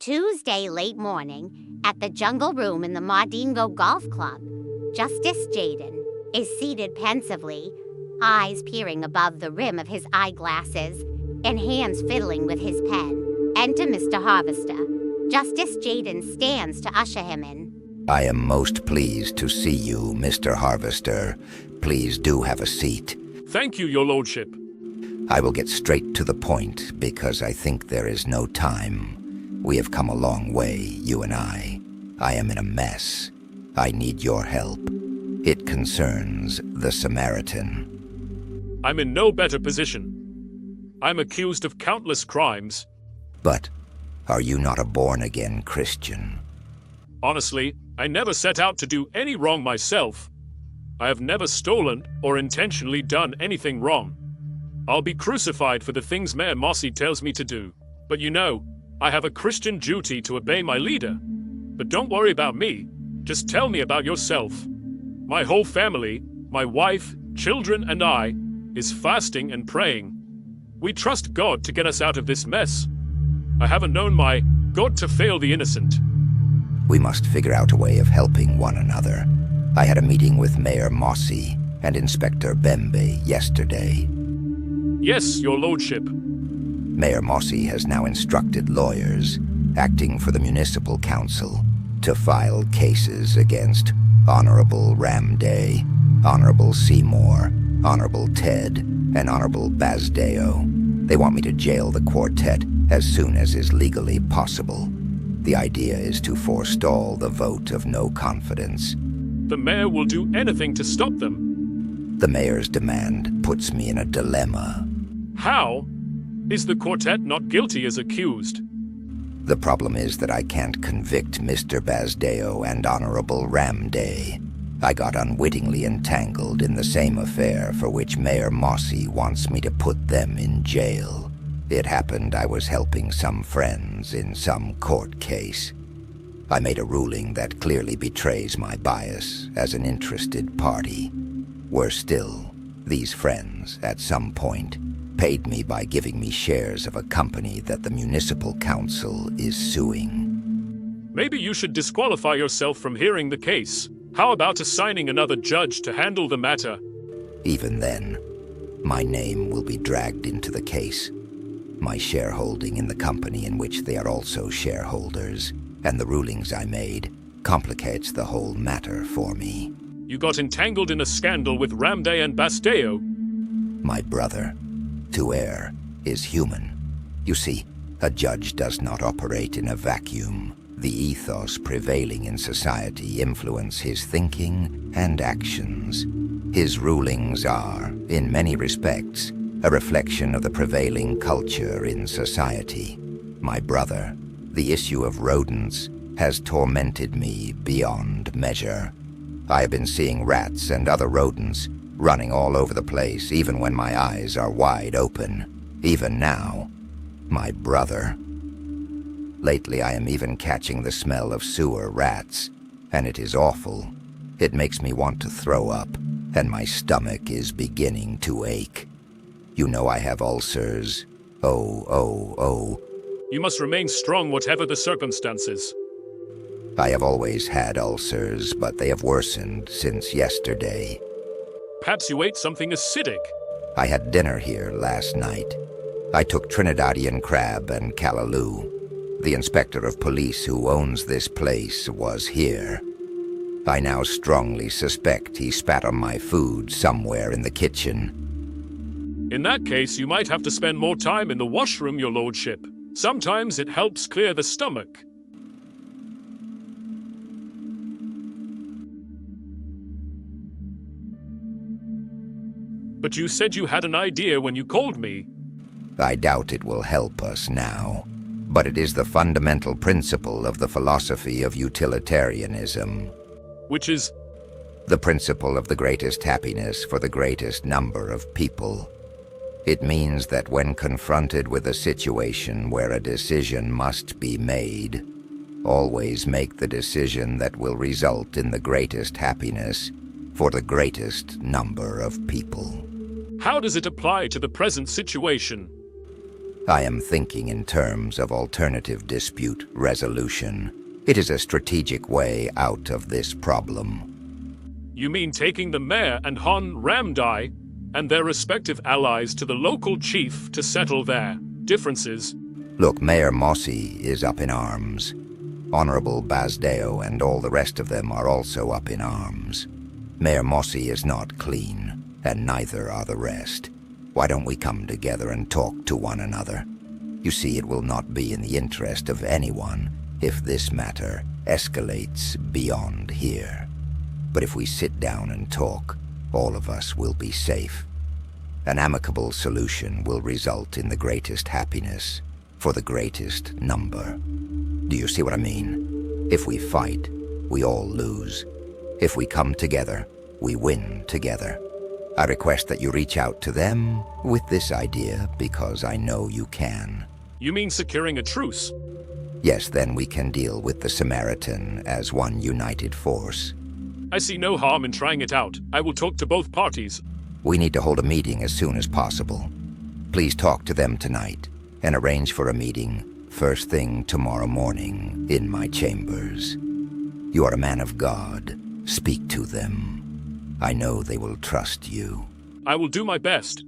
Tuesday late morning, at the Jungle Room in the Madingo Golf Club, Justice Jaden is seated pensively, eyes peering above the rim of his eyeglasses and hands fiddling with his pen. Enter Mr. Harvester. Justice Jaden stands to usher him in. I am most pleased to see you, Mr. Harvester. Please do have a seat. Thank you, your lordship. I will get straight to the point because I think there is no time. We have come a long way, you and I. I am in a mess. I need your help. It concerns the Samaritan. I'm in no better position. I'm accused of countless crimes. But are you not a born-again Christian? Honestly, I never set out to do any wrong myself. I have never stolen or intentionally done anything wrong. I'll be crucified for the things Mayor Mossy tells me to do. But you know, I have a Christian duty to obey my leader. But don't worry about me. Just tell me about yourself. My whole family, my wife, children, and I, is fasting and praying. We trust God to get us out of this mess. I haven't known my God to fail the innocent. We must figure out a way of helping one another. I had a meeting with Mayor Mossy and Inspector Bembe yesterday. Yes, your lordship. Mayor Mossy has now instructed lawyers, acting for the municipal council, to file cases against Honorable Ramday, Honorable Seymour, Honorable Ted, and Honorable Basdeo. They want me to jail the quartet as soon as is legally possible. The idea is to forestall the vote of no confidence. The mayor will do anything to stop them. The mayor's demand puts me in a dilemma. How? Is the quartet not guilty as accused? The problem is that I can't convict Mr. Basdeo and Honorable Ramday. I got unwittingly entangled in the same affair for which Mayor Mossy wants me to put them in jail. It happened I was helping some friends in some court case. I made a ruling that clearly betrays my bias as an interested party. Worse still, these friends, at some point, paid me by giving me shares of a company that the municipal council is suing. Maybe you should disqualify yourself from hearing the case. How about assigning another judge to handle the matter? Even then, my name will be dragged into the case. My shareholding in the company in which they are also shareholders, and the rulings I made, complicates the whole matter for me. You got entangled in a scandal with Ramday and Basdeo. My brother, to err, is human. You see, a judge does not operate in a vacuum. The ethos prevailing in society influence his thinking and actions. His rulings are, in many respects, a reflection of the prevailing culture in society. My brother, the issue of rodents has tormented me beyond measure. I have been seeing rats and other rodents running all over the place even when my eyes are wide open. Even now, my brother. Lately I am even catching the smell of sewer rats, and it is awful. It makes me want to throw up, and my stomach is beginning to ache. You know I have ulcers. Oh. You must remain strong whatever the circumstances. I have always had ulcers, but they have worsened since yesterday. Perhaps you ate something acidic. I had dinner here last night. I took Trinidadian crab and callaloo. The inspector of police who owns this place was here. I now strongly suspect he spat on my food somewhere in the kitchen. In that case, you might have to spend more time in the washroom, your lordship. Sometimes it helps clear the stomach. But you said you had an idea when you called me. I doubt it will help us now, but it is the fundamental principle of the philosophy of utilitarianism. Which is? The principle of the greatest happiness for the greatest number of people. It means that when confronted with a situation where a decision must be made, always make the decision that will result in the greatest happiness for the greatest number of people. How does it apply to the present situation? I am thinking in terms of alternative dispute resolution. It is a strategic way out of this problem. You mean taking the mayor and Han Ramdai and their respective allies to the local chief to settle their differences? Look, Mayor Mossy is up in arms. Honorable Bazdeo and all the rest of them are also up in arms. Mayor Mossy is not clean, and neither are the rest. Why don't we come together and talk to one another? You see, it will not be in the interest of anyone if this matter escalates beyond here. But if we sit down and talk, all of us will be safe. An amicable solution will result in the greatest happiness for the greatest number. Do you see what I mean? If we fight, we all lose. If we come together, we win together. I request that you reach out to them with this idea because I know you can. You mean securing a truce? Yes, then we can deal with the Samaritan as one united force. I see no harm in trying it out. I will talk to both parties. We need to hold a meeting as soon as possible. Please talk to them tonight and arrange for a meeting first thing tomorrow morning in my chambers. You are a man of God. Speak to them. I know they will trust you. I will do my best.